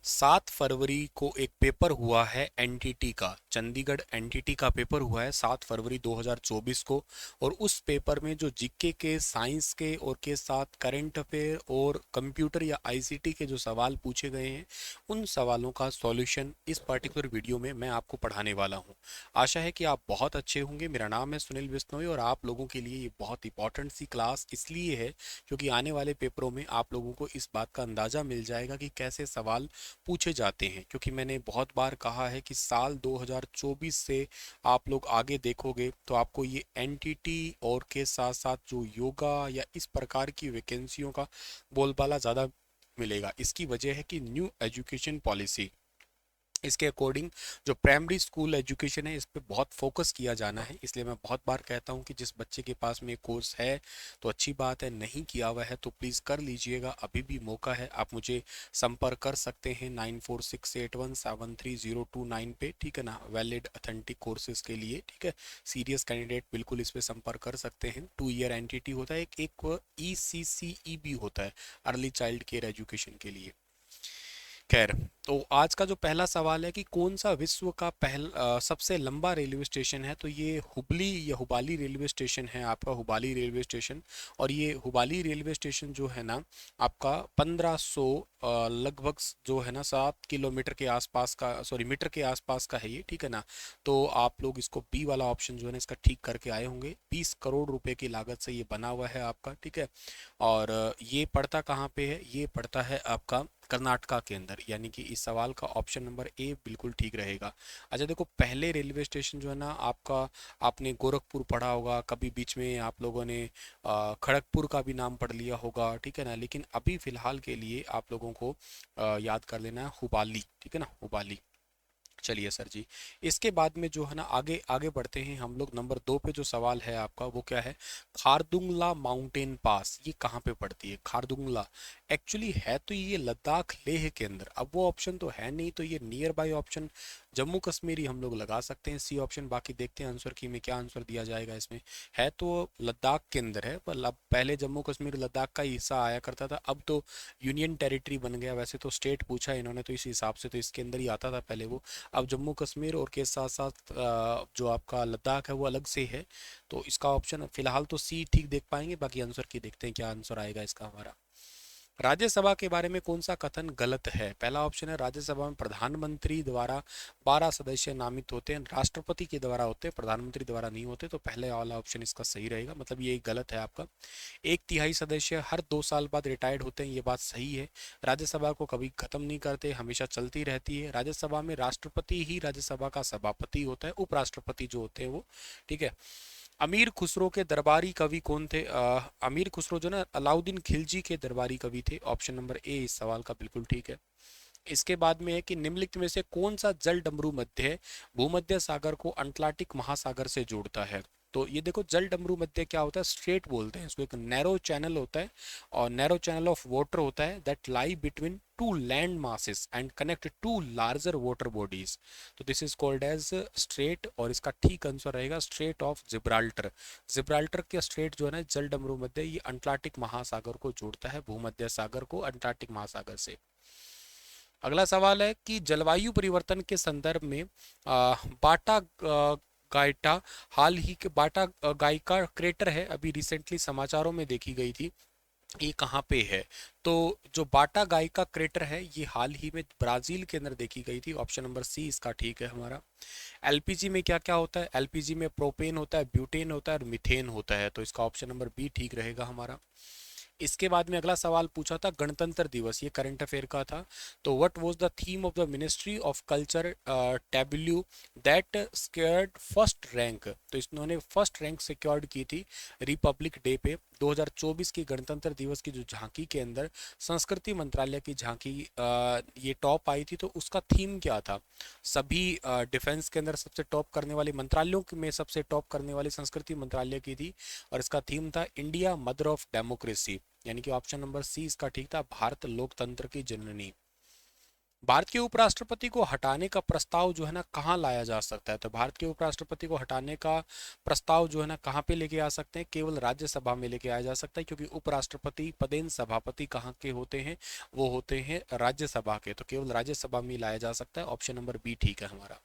7 फरवरी को एक पेपर हुआ है एनटीटी का, चंडीगढ़ एनटीटी का पेपर हुआ है 7 फरवरी 2024 को। और उस पेपर में जो जीके के, साइंस के और के साथ करंट अफेयर और कंप्यूटर या आईसीटी के जो सवाल पूछे गए हैं, उन सवालों का सॉल्यूशन इस पर्टिकुलर वीडियो में मैं आपको पढ़ाने वाला हूं। आशा है कि आप बहुत अच्छे होंगे। मेरा नाम है सुनील बिश्नोई और आप लोगों के लिए ये बहुत इंपॉर्टेंट सी क्लास इसलिए है क्योंकि आने वाले पेपरों में आप लोगों को इस बात का अंदाज़ा मिल जाएगा कि कैसे सवाल पूछे जाते हैं। क्योंकि मैंने बहुत बार कहा है कि साल 2024 से आप लोग आगे देखोगे तो आपको ये एनटीटी और के साथ साथ जो योगा या इस प्रकार की वैकेंसियों का बोलबाला ज़्यादा मिलेगा। इसकी वजह है कि न्यू एजुकेशन पॉलिसी, इसके अकॉर्डिंग जो प्राइमरी स्कूल एजुकेशन है इस पे बहुत फोकस किया जाना है। इसलिए मैं बहुत बार कहता हूँ कि जिस बच्चे के पास में कोर्स है तो अच्छी बात है, नहीं किया हुआ है तो प्लीज़ कर लीजिएगा, अभी भी मौका है। आप मुझे संपर्क कर सकते हैं 9468173029 पे, ठीक है ना, वैलिड अथेंटिक कोर्सेज के लिए, ठीक है। सीरियस कैंडिडेट बिल्कुल इस पे संपर्क कर सकते हैं। 2 ईयर एनटीटी होता है, एक ईसीसीई भी होता है, अर्ली चाइल्ड केयर एजुकेशन के लिए। खैर, तो आज का जो पहला सवाल है कि कौन सा विश्व का सबसे लंबा रेलवे स्टेशन है, तो ये हुबली या हुबाली रेलवे स्टेशन है आपका, हुबाली रेलवे स्टेशन। और ये हुबाली रेलवे स्टेशन जो है ना आपका 1500 लगभग जो है ना 7 किलोमीटर के आसपास का, सॉरी मीटर के आसपास का है ये, ठीक है ना। तो आप लोग इसको बी वाला ऑप्शन जो है ना इसका ठीक करके आए होंगे। 20 करोड़ रुपए की लागत से ये बना हुआ है आपका, ठीक है। और ये पड़ता कहाँ पे है, ये पड़ता है आपका कर्नाटका के अंदर, यानी कि इस सवाल का ऑप्शन नंबर ए बिल्कुल ठीक रहेगा। अच्छा देखो, पहले रेलवे स्टेशन जो है ना आपका, आपने गोरखपुर पढ़ा होगा, कभी बीच में आप लोगों ने खड़गपुर का भी नाम पढ़ लिया होगा, ठीक है ना। लेकिन अभी फिलहाल के लिए आप लोगों को याद कर लेना है हुबाली, ठीक है ना, हुबाली। चलिए सर जी, इसके बाद में जो है ना आगे आगे बढ़ते हैं हम लोग। नंबर 2 पे जो सवाल है आपका वो क्या है, खारदुंगला माउंटेन पास ये कहाँ पे पड़ती है। खारदुंगला एक्चुअली है तो ये लद्दाख लेह के अंदर, अब वो ऑप्शन तो है नहीं तो ये nearby option Jammu Kashmir ही हम लोग लगा सकते हैं, सी ऑप्शन। बाकी देखते हैं आंसर की में क्या आंसर दिया जाएगा इसमें। है तो लद्दाख के अंदर है, पर अब पहले जम्मू कश्मीर लद्दाख का ही हिस्सा आया करता था, अब तो यूनियन टेरिटरी बन गया। वैसे तो स्टेट पूछा है इन्होंने तो इस हिसाब से तो इसके अंदर ही आता था पहले वो। अब जम्मू कश्मीर और के साथ साथ जो आपका लद्दाख है वो अलग से है। तो इसका ऑप्शन फिलहाल तो सी ठीक देख पाएंगे, बाकी आंसर की देखते हैं क्या आंसर आएगा इसका हमारा। राज्यसभा के बारे में कौन सा कथन गलत है। पहला ऑप्शन है राज्यसभा में प्रधानमंत्री द्वारा 12 सदस्य नामित होते हैं, राष्ट्रपति के द्वारा होते हैं, प्रधानमंत्री द्वारा नहीं होते। तो पहले वाला ऑप्शन इसका सही रहेगा, मतलब ये गलत है आपका। 1/3 सदस्य हर 2 साल बाद रिटायर्ड होते हैं, ये बात सही है। राज्यसभा को कभी खत्म नहीं करते, हमेशा चलती रहती है। राज्यसभा में राष्ट्रपति ही राज्यसभा का सभापति होता है, उपराष्ट्रपति जो होते हैं वो, ठीक है। अमीर खुसरो के दरबारी कवि कौन थे। अमीर खुसरो जो ना अलाउद्दीन खिलजी के दरबारी कवि थे, ऑप्शन नंबर ए इस सवाल का बिल्कुल ठीक है। इसके बाद में है कि निम्नलिखित में से कौन सा जल डमरू मध्य भूमध्य सागर को अटलांटिक महासागर से जोड़ता है। तो ये देखो, जल डमरू मध्य क्या होता है, स्ट्रेट बोलते हैं इसको, एक नैरो चैनल होता है और नैरो चैनल ऑफ वाटर होता है that lie between two land masses and connect to larger water bodies. तो this is called as strait, और इसका ठीक आंसर रहेगा स्ट्रेट ऑफ जिब्राल्टर। जिब्राल्टर के स्ट्रेट जो है ना जल डमरू मध्य, ये अटलांटिक महासागर को जोड़ता है, भूमध्य सागर को अटलांटिक महासागर से। अगला सवाल है कि जलवायु परिवर्तन के संदर्भ में बाटा गाइटा, हाल ही के बाटा गाइका क्रेटर है, अभी रिसेंटली समाचारों में देखी गई थी, ये कहाँ पे है। तो जो बाटा गाइका क्रेटर है ये हाल ही में ब्राजील के अंदर देखी गई थी, ऑप्शन नंबर सी इसका ठीक है हमारा। एलपीजी में क्या क्या होता है, एलपीजी में प्रोपेन होता है, ब्यूटेन होता है और मीथेन होता है, तो इसका ऑप्शन नंबर बी ठीक रहेगा हमारा। इसके बाद में अगला सवाल पूछा था गणतंत्र दिवस, ये करंट अफेयर का था। तो what was the theme of the ministry of culture W that स्क्योर्ड first rank. तो इन्होंने फर्स्ट रैंक सिक्योर्ड की थी रिपब्लिक डे पे। 2024 की गणतंत्र दिवस की जो झांकी के अंदर संस्कृति मंत्रालय की झांकी ये टॉप आई थी, तो उसका थीम क्या था। सभी डिफेंस के अंदर सबसे टॉप करने वाले मंत्रालयों में सबसे टॉप करने वाली संस्कृति मंत्रालय की थी, और इसका थीम था इंडिया मदर ऑफ डेमोक्रेसी, यानी कि ऑप्शन नंबर सी इसका ठीक था, भारत लोकतंत्र की जननी। भारत के उपराष्ट्रपति को हटाने का प्रस्ताव जो है ना कहाँ लाया जा सकता है? तो भारत के उपराष्ट्रपति को हटाने का प्रस्ताव जो है ना कहाँ पे लेके आ सकते हैं? केवल राज्यसभा में लेके आया जा सकता है, क्योंकि उपराष्ट्रपति पदेन सभापति कहाँ के होते हैं? वो होते हैं राज्यसभा के, तो केवल राज्यसभा में लाया जा सकता है। ऑप्शन नंबर बी ठीक है हमारा।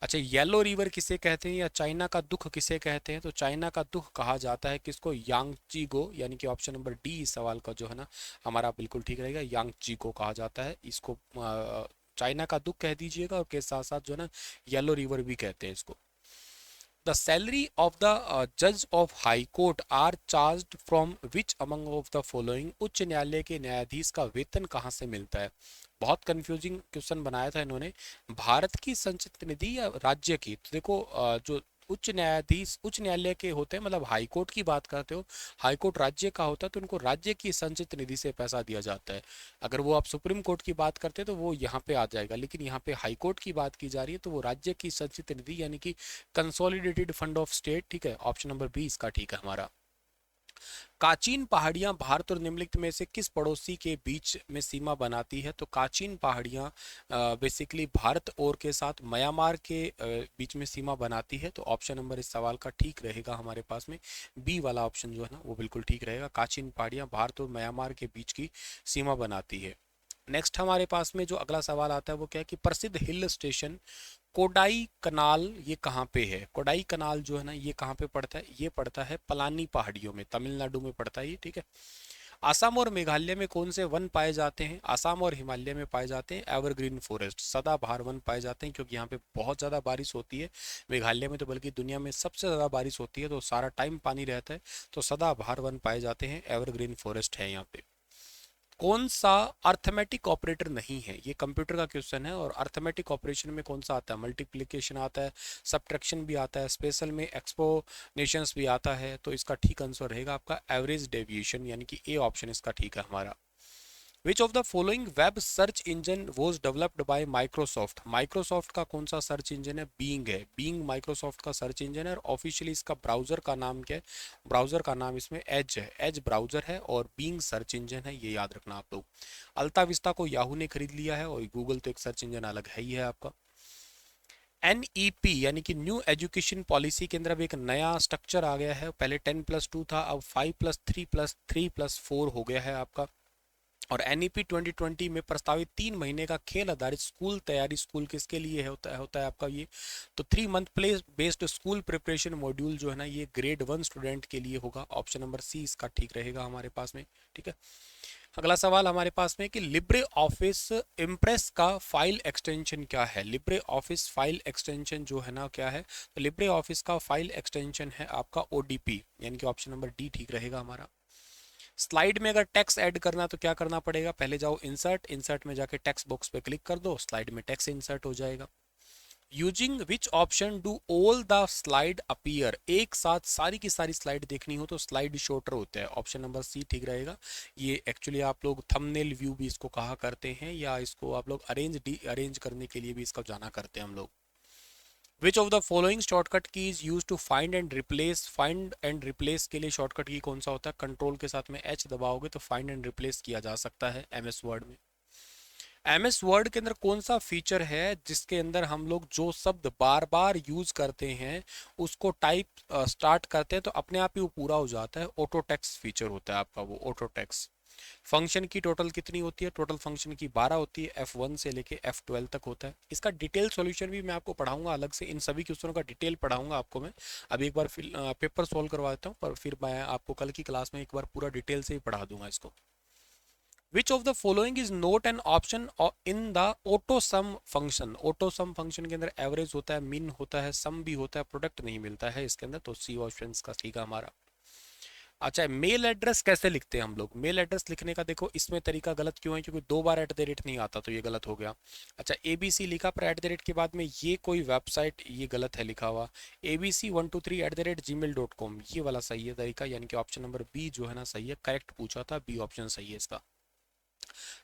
अच्छा, येलो रिवर किसे कहते हैं या चाइना का दुख किसे कहते हैं? तो चाइना का दुख कहा जाता है किसको? यांगची यानी कि ऑप्शन नंबर डी इस सवाल का जो है ना हमारा बिल्कुल ठीक रहेगा। यांगची कहा जाता है इसको, चाइना का दुख कह दीजिएगा, और के साथ साथ जो है ना येलो रिवर भी कहते हैं इसको। द सैलरी ऑफ द जज of high court are charged from which among of the following? उच्च न्यायालय के न्यायाधीश का वेतन कहाँ से मिलता है? बहुत कंफ्यूजिंग क्वेश्चन बनाया था इन्होंने। भारत की संचित निधि या राज्य की? तो देखो जो उच्च न्यायाधीश उच्च न्यायालय के होते हैं, मतलब हाई कोर्ट की बात करते हो, हाई कोर्ट राज्य का होता है, तो उनको राज्य की संचित निधि से पैसा दिया जाता है। अगर वो आप सुप्रीम कोर्ट की बात करते हैं तो वो यहाँ पे आ जाएगा, लेकिन यहाँ पे हाई कोर्ट की बात की जा रही है तो वो राज्य की संचित निधि यानी कि कंसोलिडेटेड फंड ऑफ स्टेट। ठीक है, ऑप्शन नंबर बी इसका ठीक है हमारा। काचीन पहाड़ियां भारत और निम्नलिखित में से किस पड़ोसी के बीच में सीमा बनाती है? तो काचीन पहाड़ियां बेसिकली भारत और के साथ म्यांमार के बीच में सीमा बनाती है, तो ऑप्शन नंबर इस सवाल का ठीक रहेगा हमारे पास में, बी वाला ऑप्शन जो है ना वो बिल्कुल ठीक रहेगा। काचीन पहाड़ियां भारत और म्यांमार के बीच की सीमा बनाती है। नेक्स्ट हमारे पास में जो अगला सवाल आता है वो क्या है कि प्रसिद्ध हिल स्टेशन कोडाई कनाल ये कहाँ पे है? कोडाई कनाल जो है ना ये कहाँ पे पड़ता है? ये पड़ता है पलानी पहाड़ियों में, तमिलनाडु में पड़ता है ये। ठीक है। आसाम और मेघालय में कौन से वन पाए जाते हैं? आसाम और हिमालय में पाए जाते हैं एवरग्रीन फॉरेस्ट, सदाबहार वन पाए जाते हैं, क्योंकि यहाँ पे बहुत ज़्यादा बारिश होती है। मेघालय में तो बल्कि दुनिया में सबसे ज़्यादा बारिश होती है, तो सारा टाइम पानी रहता है, तो सदाबहार वन पाए जाते हैं, एवरग्रीन फॉरेस्ट है यहाँ पे। कौन सा अर्थमेटिक ऑपरेटर नहीं है? ये कंप्यूटर का क्वेश्चन है, और अर्थमेटिक ऑपरेशन में कौन सा आता है? मल्टीप्लिकेशन आता है, सब्ट्रैक्शन भी आता है, स्पेशल में एक्सपोनेंशियल्स भी आता है, तो इसका ठीक आंसर रहेगा आपका एवरेज डेविएशन, यानी कि ए ऑप्शन इसका ठीक है हमारा। विच of the following web search engine was developed by Microsoft? Microsoft का कौन सा सर्च इंजन है? बीइंग है, बीइंग माइक्रोसॉफ्ट का सर्च इंजन है, और ऑफिशियली इसका ब्राउजर का नाम क्या है? ब्राउजर का नाम इसमें एज है, एज ब्राउजर है, और बीइंग सर्च इंजन है, ये याद रखना आप लोग। अल्ता विस्ता को याहू ने खरीद लिया है, और गूगल तो एक सर्च इंजन अलग है ही है आपका। NEP यानी कि न्यू एजुकेशन पॉलिसी के अंदर अब एक नया स्ट्रक्चर आ गया है, पहले 10+2 था, अब 5+3+3+4 हो गया है आपका। और NEP 2020 में प्रस्तावित 3 महीने का खेल आधारित स्कूल तैयारी स्कूल किसके लिए होता है आपका ये? तो 3 month play based school preparation module जो है ना ये ग्रेड 1 स्टूडेंट के लिए होगा, ऑप्शन नंबर सी इसका ठीक रहेगा हमारे पास में। ठीक है। अगला सवाल हमारे पास में कि लिब्रे ऑफिस इम्प्रेस का फाइल एक्सटेंशन क्या है? लिब्रे ऑफिस फाइल एक्सटेंशन जो है ना क्या है? तो लिब्रे ऑफिस का फाइल एक्सटेंशन है आपका ODP, यानी कि ऑप्शन नंबर डी ठीक रहेगा हमारा। स्लाइड में अगर टेक्स्ट ऐड करना तो क्या करना पड़ेगा? पहले जाओ इंसर्ट, इंसर्ट में जाके टेक्स्ट बॉक्स पे क्लिक कर दो, स्लाइड में टेक्स्ट इंसर्ट हो जाएगा। Using which option do all the slide appear? एक साथ सारी की सारी स्लाइड देखनी हो तो स्लाइड शॉर्टर होता है, ऑप्शन नंबर सी ठीक रहेगा। ये एक्चुअली आप लोग थंबनेल व्यू भी इसको कहा करते हैं, या इसको आप लोग अरेंज करने के लिए भी इसका जाना करते हैं हम लोग। Which of the following shortcut key is use to find and replace? Find and replace के लिए शॉर्टकट की कौन सा होता है? कंट्रोल के साथ में H दबाओगे तो फाइंड एंड रिप्लेस किया जा सकता है MS वर्ड में। MS वर्ड के अंदर कौन सा फीचर है जिसके अंदर हम लोग जो शब्द बार बार यूज करते हैं उसको टाइप स्टार्ट करते हैं तो अपने आप ही वो पूरा हो जाता है? ऑटो टेक्स्ट फीचर होता है आपका वो ऑटो टेक्स्ट। फंक्शन की टोटल कितनी होती है? टोटल फंक्शन की 12 होती है, F1 से लेके F12 तक होता है। इसका डिटेल सॉल्यूशन भी मैं आपको पढ़ाऊंगा अलग से, इन सभी क्वेश्चनों का डिटेल पढ़ाऊंगा आपको मैं। अभी एक बार पेपर सॉल्व करवा देता हूँ, पर फिर मैं आपको कल की क्लास में एक बार पूरा डिटेल से ही पढ़ा दूंगा इसको। विच of the following is note an option in the auto some function? Auto some function के अंदर एवरेज होता है, मीन होता है, सम भी होता है, प्रोडक्ट नहीं मिलता है इसके अंदर, तो सी ऑप्शन का ठीक है हमारा। अच्छा, मेल एड्रेस कैसे लिखते हैं हम लोग? मेल एड्रेस लिखने का देखो इसमें तरीका गलत क्यों है? क्योंकि 2 बार @ नहीं आता, तो ये गलत हो गया। अच्छा, ABC लिखा पर @ के बाद में ये कोई वेबसाइट, ये गलत है लिखा हुआ। abc123@gmail.com ये वाला सही है तरीका, यानी कि ऑप्शन नंबर बी जो है ना सही है, करेक्ट पूछा था, बी ऑप्शन सही है इसका।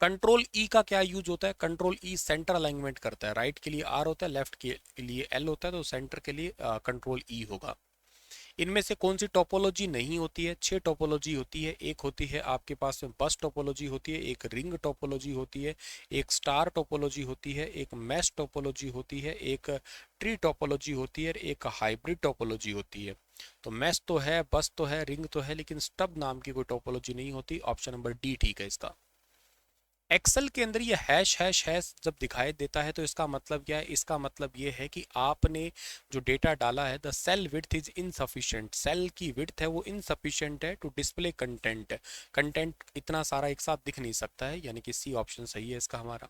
कंट्रोल E का क्या यूज होता है? कंट्रोल E सेंटर अलाइनमेंट करता है, राइट के लिए R होता है, लेफ्ट के लिए L होता है, तो सेंटर के लिए कंट्रोल E होगा। इनमें से कौन सी टोपोलॉजी नहीं होती है? 6 टोपोलॉजी होती है। एक होती है आपके पास में बस टोपोलॉजी होती है, एक रिंग टोपोलॉजी होती है, एक स्टार टोपोलॉजी होती है, एक मैश टोपोलॉजी होती है, एक ट्री टोपोलॉजी होती है, एक हाइब्रिड टोपोलॉजी होती है। तो मैश तो है, बस तो है, रिंग तो है, लेकिन स्टब नाम की कोई टोपोलॉजी नहीं होती। ऑप्शन नंबर डी ठीक है इसका। एक्सेल के अंदर ये हैश हैश हैश जब दिखाई देता है तो इसका मतलब क्या है? इसका मतलब ये है कि आपने जो डेटा डाला है, the cell width is insufficient, cell की विड्थ है वो इनसफिशिएंट है टू डिस्प्ले कंटेंट। कंटेंट इतना सारा एक साथ दिख नहीं सकता है, यानी कि सी ऑप्शन सही है इसका हमारा।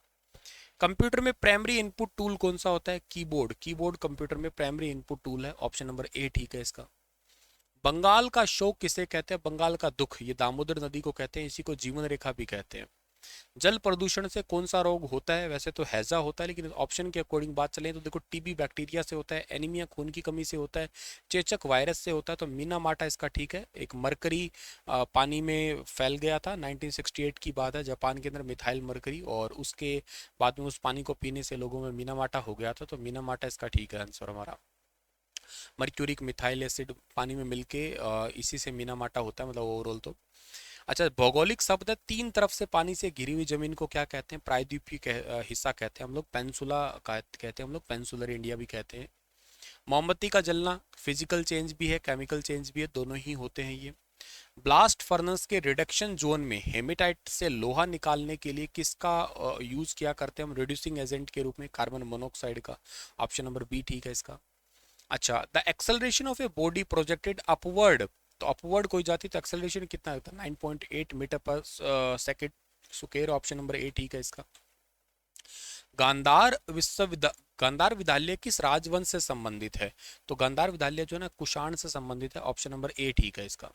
कंप्यूटर में प्राइमरी इनपुट टूल कौन सा होता है? कीबोर्ड। कीबोर्ड कंप्यूटर में प्राइमरी इनपुट टूल है। ऑप्शन नंबर ए ठीक है इसका। बंगाल का शोक किसे कहते हैं? बंगाल का दुख, ये दामोदर नदी को कहते हैं, इसी को जीवन रेखा भी कहते हैं। जल प्रदूषण से कौन सा रोग होता है? वैसे तो हैजा होता है, लेकिन ऑप्शन के अकॉर्डिंग बात चले तो देखो, टीबी बैक्टीरिया से होता है, एनीमिया खून की कमी से होता है, चेचक वायरस से होता है। तो मीना माटा इसका ठीक है। एक मरकरी पानी में फैल गया था, 1968 की बात है, जापान के अंदर मिथाइल मरकरी, और उसके बाद में उस पानी को पीने से लोगों में मीना माटा हो गया था। तो मीना माटा इसका ठीक है आंसर हमारा। मर्क्यूरिक मिथाइल एसिड पानी में मिलके इसी से मीना माटा होता है, मतलब ओवरऑल तो। अच्छा, भौगोलिक शब्द है, तीन तरफ से पानी से घिरी हुई जमीन को क्या कहते हैं? प्रायद्वीपीय हिस्सा कहते हैं हम लोग, पेंसुला कहते हैं हम लोग, पेंसुलर इंडिया भी कहते हैं। मोमबत्ती का जलना फिजिकल चेंज भी है, केमिकल चेंज भी है, दोनों ही होते हैं ये। ब्लास्ट फर्नेस के रिडक्शन जोन में हेमेटाइट से लोहा निकालने के लिए किसका यूज किया करते हैं हम रिड्यूसिंग एजेंट के रूप में? कार्बन मोनोऑक्साइड का। ऑप्शन नंबर बी ठीक है इसका। अच्छा, the acceleration of a body projected upward, तो अपवर्ड कोई जाती तो एक्सेलरेशन कितना होता है? 9.8 मीटर पर second square. Option number A ठीक है इसका। गांधार विश्वविद्यालय, गांधार विद्यालय किस राजवंश से संबंधित है? तो गांधार विद्यालय जो है ना, कुषाण से संबंधित है। ऑप्शन नंबर ए ठीक है इसका।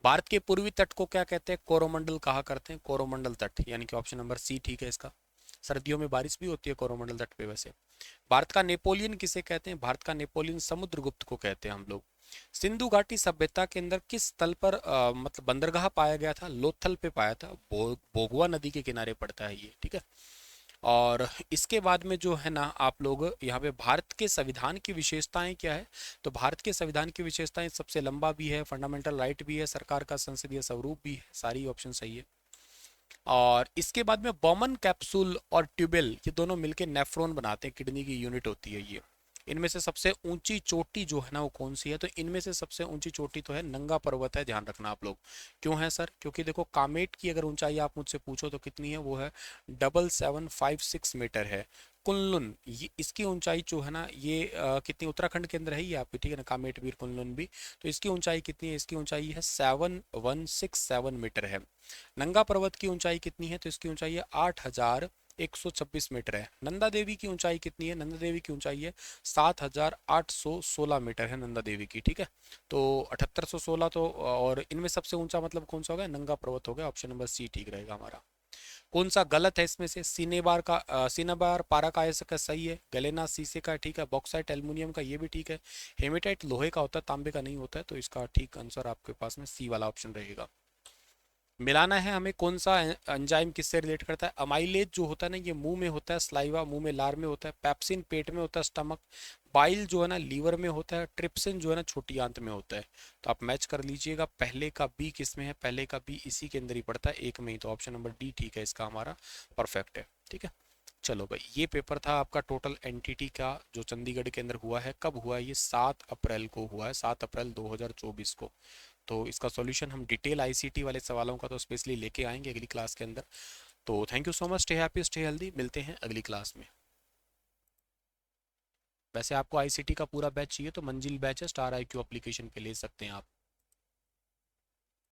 भारत के पूर्वी तट को क्या कहते हैं? कोरोमंडल कहा करते हैं, कोरोमंडल तट, यानी कि ऑप्शन नंबर सी ठीक है इसका। सर्दियों में बारिश भी होती है कोरोमंडल तट पे वैसे। भारत का नेपोलियन किसे कहते हैं? भारत का नेपोलियन समुद्रगुप्त को कहते हैं हम लोग। सिंधु घाटी सभ्यता के अंदर किस तल पर मतलब बंदरगाह पाया गया था? लोथल पे पाया था, भोगवा नदी के किनारे पड़ता है ये, ठीक है। और इसके बाद में जो है ना, आप लोग यहाँ पे भारत के संविधान की विशेषताएं क्या है? तो भारत के संविधान की विशेषताएं सबसे लंबा भी है, फंडामेंटल राइट भी है, सरकार का संसदीय स्वरूप भी है, सारी ऑप्शन सही है। और इसके बाद में बॉमन कैप्सूल और ट्यूबेल ये दोनों मिलके नेफ्रॉन बनाते हैं, किडनी की यूनिट होती है ये। इनमें से सबसे ऊंची चोटी जो है ना वो कौन सी है? तो इनमें से सबसे ऊंची चोटी तो है नंगा पर्वत है, ध्यान रखना आप लोग। क्यों है सर? क्योंकि देखो, कामेट की अगर ऊंचाई आप मुझसे पूछो तो कितनी है, वो है 7756 मीटर है। कुनलुन, ये इसकी ऊंचाई जो है ना, ये कितनी, उत्तराखंड के अंदर है ये आपकी, ठीक है ना, कामेट भी कुनलुन भी। तो इसकी ऊंचाई कितनी है? इसकी ऊंचाई है 7167 मीटर है। नंगा पर्वत की ऊंचाई कितनी है? तो इसकी ऊंचाई है 8126 मीटर है। नंदा देवी की ऊंचाई कितनी है? नंदा देवी की ऊंचाई है 7816 मीटर है नंदा देवी की, ठीक है। तो 7816 तो, और इनमें सबसे ऊंचा मतलब कौन सा होगा? नंगा पर्वत हो गया। ऑप्शन नंबर सी ठीक रहेगा हमारा। कौन सा गलत है इसमें से? सिनेबार का सिनेबार पारा का का सही है, गलेना शीशे का ठीक है, बॉक्साइट एल्युमिनियम का ये भी ठीक है, हेमेटाइट लोहे का होता है, तांबे का नहीं होता है। तो इसका ठीक आंसर आपके पास में सी वाला ऑप्शन रहेगा। मिलाना है हमें, कौन सा एंजाइम किससे रिलेट करता है? अमाइलेज जो होता है ना, ये मुंह में होता है, स्लाइवा मुंह में लार में होता है, पेप्सिन पेट में होता है, स्टमक, बाइल जो है ना लीवर में होता है, ट्रिप्सिन जो है ना छोटी आंत में होता है। तो आप मैच कर लीजिएगा, पहले का बी किस में है? पहले का बी इसी के अंदर ही पड़ता है, एक में ही। तो ऑप्शन नंबर डी ठीक है इसका हमारा, परफेक्ट है, ठीक है। चलो भाई, ये पेपर था आपका टोटल एनटीटी का, जो चंडीगढ़ के अंदर हुआ है। कब हुआ है ये? 7 अप्रैल को हुआ है, 7 अप्रैल 2024 को। तो इसका सॉल्यूशन हम डिटेल आईसीटी वाले सवालों का तो स्पेशली लेके आएंगे अगली क्लास के अंदर। तो thank you so much, stay happy stay healthy, मिलते हैं अगली क्लास में। वैसे आपको आईसीटी का पूरा बैच चाहिए तो मंजिल बैच है, स्टार आईक्यू एप्लीकेशन पे ले सकते हैं आप।